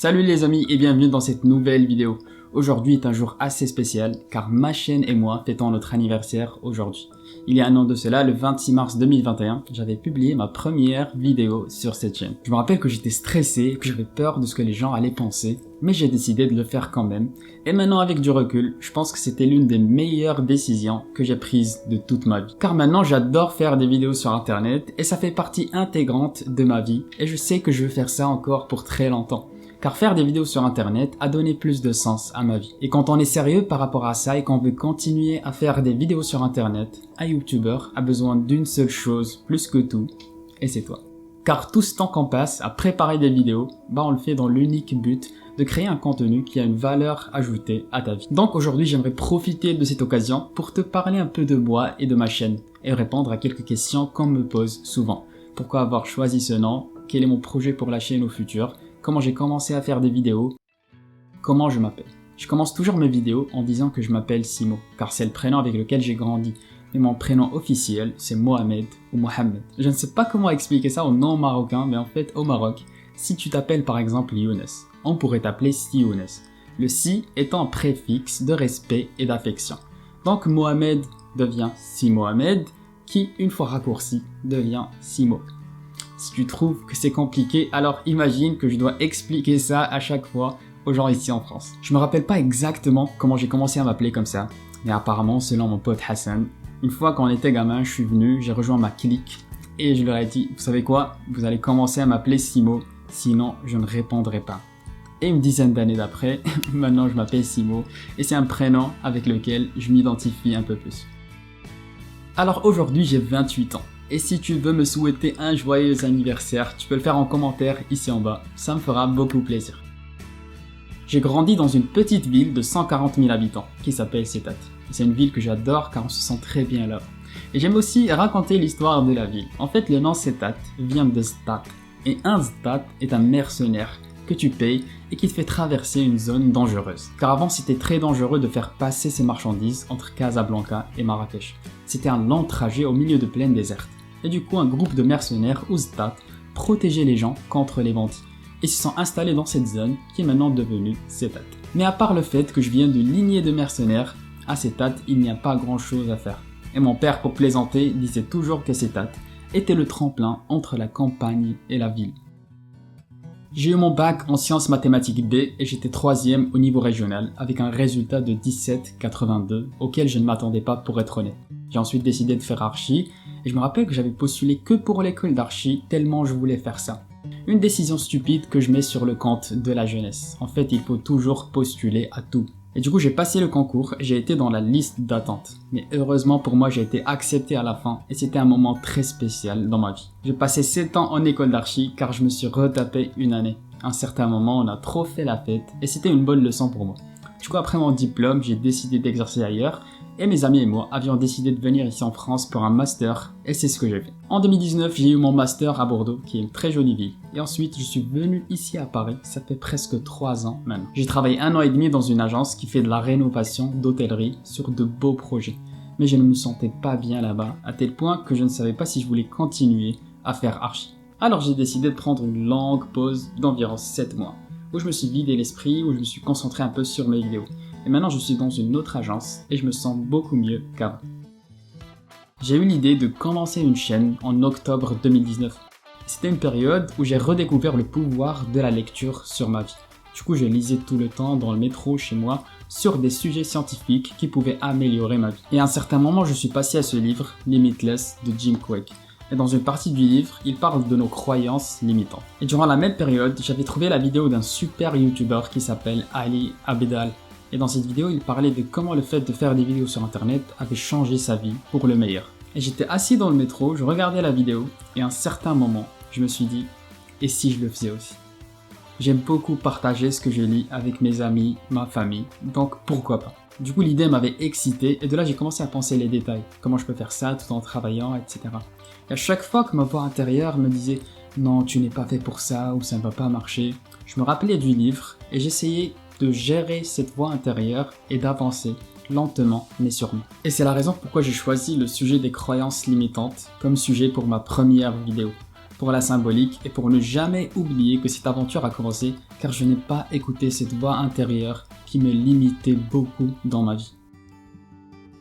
Salut les amis et bienvenue dans cette nouvelle vidéo. Aujourd'hui est un jour assez spécial car ma chaîne et moi fêtons notre anniversaire aujourd'hui. Il y a un an de cela, le 26 mars 2021, j'avais publié ma première vidéo sur cette chaîne. Je me rappelle que j'étais stressé, que j'avais peur de ce que les gens allaient penser, mais j'ai décidé de le faire quand même. Et maintenant avec du recul, je pense que c'était l'une des meilleures décisions que j'ai prises de toute ma vie. Car maintenant j'adore faire des vidéos sur internet et ça fait partie intégrante de ma vie et je sais que je veux faire ça encore pour très longtemps. Car faire des vidéos sur internet a donné plus de sens à ma vie. Et quand on est sérieux par rapport à ça et qu'on veut continuer à faire des vidéos sur internet, un youtubeur a besoin d'une seule chose plus que tout, et c'est toi. Car tout ce temps qu'on passe à préparer des vidéos, on le fait dans l'unique but de créer un contenu qui a une valeur ajoutée à ta vie. Donc aujourd'hui j'aimerais profiter de cette occasion pour te parler un peu de moi et de ma chaîne, et répondre à quelques questions qu'on me pose souvent. Pourquoi avoir choisi ce nom? Quel est mon projet pour la chaîne au futur? Comment j'ai commencé à faire des vidéos, comment je m'appelle. Je commence toujours mes vidéos en disant que je m'appelle Simo, car c'est le prénom avec lequel j'ai grandi. Et mon prénom officiel, c'est Mohamed ou Mohamed. Je ne sais pas comment expliquer ça au nom marocain, mais en fait au Maroc, si tu t'appelles par exemple Younes, on pourrait t'appeler Si Younes. Le Si étant un préfixe de respect et d'affection. Donc Mohamed devient Si Mohamed, qui une fois raccourci devient Simo. Si tu trouves que c'est compliqué, alors imagine que je dois expliquer ça à chaque fois aux gens ici en France. Je me rappelle pas exactement comment j'ai commencé à m'appeler comme ça, mais apparemment, selon mon pote Hassan, une fois qu'on était gamin, je suis venu, j'ai rejoint ma clique et je leur ai dit, vous savez quoi, vous allez commencer à m'appeler Simo, sinon je ne répondrai pas. Et une dizaine d'années d'après, maintenant je m'appelle Simo et c'est un prénom avec lequel je m'identifie un peu plus. Alors aujourd'hui, j'ai 28 ans. Et si tu veux me souhaiter un joyeux anniversaire, tu peux le faire en commentaire ici en bas, ça me fera beaucoup plaisir. J'ai grandi dans une petite ville de 140 000 habitants qui s'appelle Settat. C'est une ville que j'adore car on se sent très bien là. Et j'aime aussi raconter l'histoire de la ville. En fait, le nom Settat vient de Stat. Et un Stat est un mercenaire que tu payes et qui te fait traverser une zone dangereuse. Car avant, c'était très dangereux de faire passer ces marchandises entre Casablanca et Marrakech. C'était un long trajet au milieu de plaines désertes. Et du coup, un groupe de mercenaires, ou Stat, protégeait les gens contre les bandits. Et se sont installés dans cette zone qui est maintenant devenue Settat. Mais à part le fait que je viens de lignée de mercenaires, à Settat, il n'y a pas grand chose à faire. Et mon père, pour plaisanter, disait toujours que Settat était le tremplin entre la campagne et la ville. J'ai eu mon bac en sciences mathématiques B et j'étais 3e au niveau régional avec un résultat de 17,82 auquel je ne m'attendais pas pour être honnête. J'ai ensuite décidé de faire archi et je me rappelle que j'avais postulé que pour l'école d'archi tellement je voulais faire ça. Une décision stupide que je mets sur le compte de la jeunesse. En fait, il faut toujours postuler à tout. Et du coup, j'ai passé le concours et j'ai été dans la liste d'attente. Mais heureusement pour moi, j'ai été accepté à la fin et c'était un moment très spécial dans ma vie. J'ai passé 7 ans en école d'archi car je me suis retapé une année. À un certain moment, on a trop fait la fête et c'était une bonne leçon pour moi. Du coup, après mon diplôme, j'ai décidé d'exercer ailleurs et mes amis et moi avions décidé de venir ici en France pour un master et c'est ce que j'ai fait. En 2019, j'ai eu mon master à Bordeaux, qui est une très jolie ville. Et ensuite, je suis venu ici à Paris, ça fait presque 3 ans maintenant. J'ai travaillé 1 an et demi dans une agence qui fait de la rénovation d'hôtellerie sur de beaux projets. Mais je ne me sentais pas bien là-bas, à tel point que je ne savais pas si je voulais continuer à faire archi. Alors j'ai décidé de prendre une longue pause d'environ 7 mois, où je me suis vidé l'esprit, où je me suis concentré un peu sur mes vidéos. Et maintenant je suis dans une autre agence et je me sens beaucoup mieux qu'avant. J'ai eu l'idée de commencer une chaîne en octobre 2019. C'était une période où j'ai redécouvert le pouvoir de la lecture sur ma vie. Du coup je lisais tout le temps dans le métro chez moi sur des sujets scientifiques qui pouvaient améliorer ma vie. Et à un certain moment je suis passé à ce livre, Limitless de Jim Kwik. Et dans une partie du livre, il parle de nos croyances limitantes. Et durant la même période, j'avais trouvé la vidéo d'un super youtubeur qui s'appelle Ali Abidal. Et dans cette vidéo, il parlait de comment le fait de faire des vidéos sur internet avait changé sa vie pour le meilleur. Et j'étais assis dans le métro, je regardais la vidéo, et à un certain moment, je me suis dit, et si je le faisais aussi? J'aime beaucoup partager ce que je lis avec mes amis, ma famille, donc pourquoi pas? Du coup, l'idée m'avait excité, et de là, j'ai commencé à penser les détails. Comment je peux faire ça tout en travaillant, etc. Et à chaque fois que ma voix intérieure me disait, non, tu n'es pas fait pour ça, ou ça ne va pas marcher, je me rappelais du livre, et j'essayais de gérer cette voix intérieure et d'avancer lentement mais sûrement. Et c'est la raison pourquoi j'ai choisi le sujet des croyances limitantes comme sujet pour ma première vidéo. pour la symbolique et pour ne jamais oublier que cette aventure a commencé car je n'ai pas écouté cette voix intérieure qui me limitait beaucoup dans ma vie.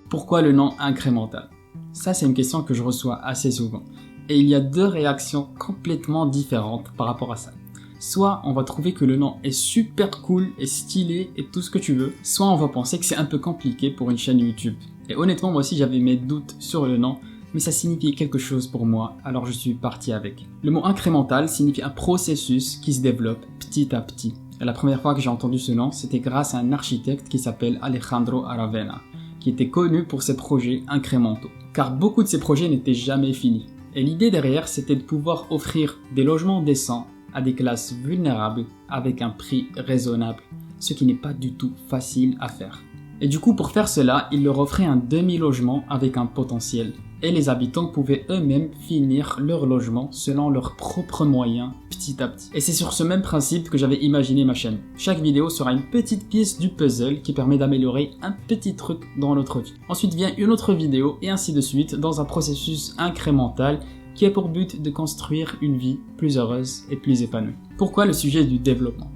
Pourquoi le nom incrémental? Ça, c'est une question que je reçois assez souvent. Et il y a deux réactions complètement différentes par rapport à ça. Soit on va trouver que le nom est super cool et stylé et tout ce que tu veux, soit on va penser que c'est un peu compliqué pour une chaîne YouTube. Et honnêtement, moi aussi j'avais mes doutes sur le nom, mais ça signifiait quelque chose pour moi, alors je suis parti avec. Le mot incrémental signifie un processus qui se développe petit à petit. Et la première fois que j'ai entendu ce nom, c'était grâce à un architecte qui s'appelle Alejandro Aravena, qui était connu pour ses projets incrémentaux. Car beaucoup de ses projets n'étaient jamais finis. Et l'idée derrière, c'était de pouvoir offrir des logements décents à des classes vulnérables avec un prix raisonnable, ce qui n'est pas du tout facile à faire. Et du coup, pour faire cela, il leur offrait un demi-logement avec un potentiel. Et les habitants pouvaient eux-mêmes finir leur logement selon leurs propres moyens, petit à petit. Et c'est sur ce même principe que j'avais imaginé ma chaîne. Chaque vidéo sera une petite pièce du puzzle qui permet d'améliorer un petit truc dans notre vie. Ensuite vient une autre vidéo et ainsi de suite dans un processus incrémental qui a pour but de construire une vie plus heureuse et plus épanouie. Pourquoi le sujet du développement?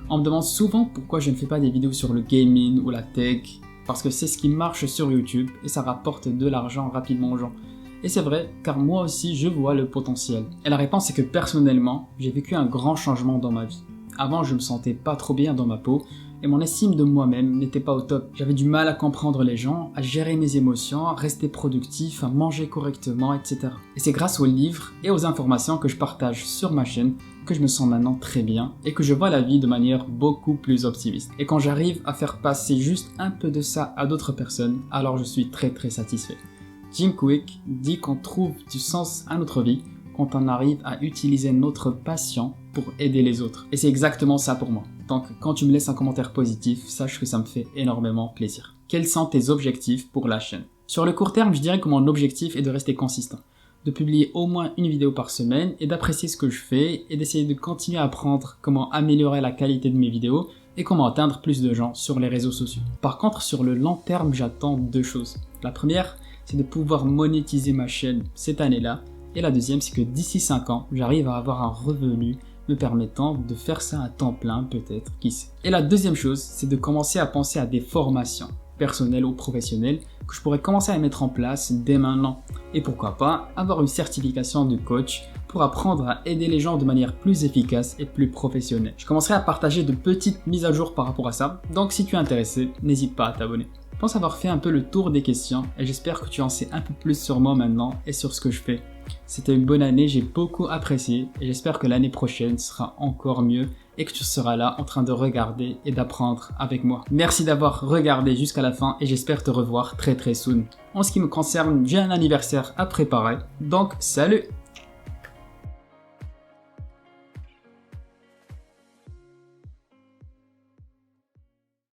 On me demande souvent pourquoi je ne fais pas des vidéos sur le gaming ou la tech, parce que c'est ce qui marche sur YouTube et ça rapporte de l'argent rapidement aux gens. Et c'est vrai, car moi aussi je vois le potentiel. Et la réponse est que personnellement, j'ai vécu un grand changement dans ma vie. Avant, je me sentais pas trop bien dans ma peau et mon estime de moi-même n'était pas au top. J'avais du mal à comprendre les gens, à gérer mes émotions, à rester productif, à manger correctement, etc. Et c'est grâce aux livres et aux informations que je partage sur ma chaîne que je me sens maintenant très bien et que je vois la vie de manière beaucoup plus optimiste. Et quand j'arrive à faire passer juste un peu de ça à d'autres personnes, alors je suis très satisfait. Jim Kwik dit qu'on trouve du sens à notre vie quand on arrive à utiliser notre passion pour aider les autres. Et c'est exactement ça pour moi. Donc quand tu me laisses un commentaire positif, sache que ça me fait énormément plaisir. Quels sont tes objectifs pour la chaîne? Sur le court terme, je dirais que mon objectif est de rester consistant, de publier au moins une vidéo par semaine et d'apprécier ce que je fais et d'essayer de continuer à apprendre comment améliorer la qualité de mes vidéos et comment atteindre plus de gens sur les réseaux sociaux. Par contre, sur le long terme, j'attends deux choses. La première, c'est de pouvoir monétiser ma chaîne cette année-là. Et la deuxième, c'est que d'ici 5 ans, j'arrive à avoir un revenu me permettant de faire ça à temps plein peut-être, qui sait. Et la deuxième chose, c'est de commencer à penser à des formations, personnelles ou professionnelles, que je pourrais commencer à mettre en place dès maintenant. Et pourquoi pas avoir une certification de coach pour apprendre à aider les gens de manière plus efficace et plus professionnelle. Je commencerai à partager de petites mises à jour par rapport à ça, donc si tu es intéressé, n'hésite pas à t'abonner. Je pense avoir fait un peu le tour des questions et j'espère que tu en sais un peu plus sur moi maintenant et sur ce que je fais. C'était une bonne année, j'ai beaucoup apprécié et j'espère que l'année prochaine sera encore mieux et que tu seras là en train de regarder et d'apprendre avec moi. Merci d'avoir regardé jusqu'à la fin et j'espère te revoir très soon. En ce qui me concerne, j'ai un anniversaire à préparer, donc salut!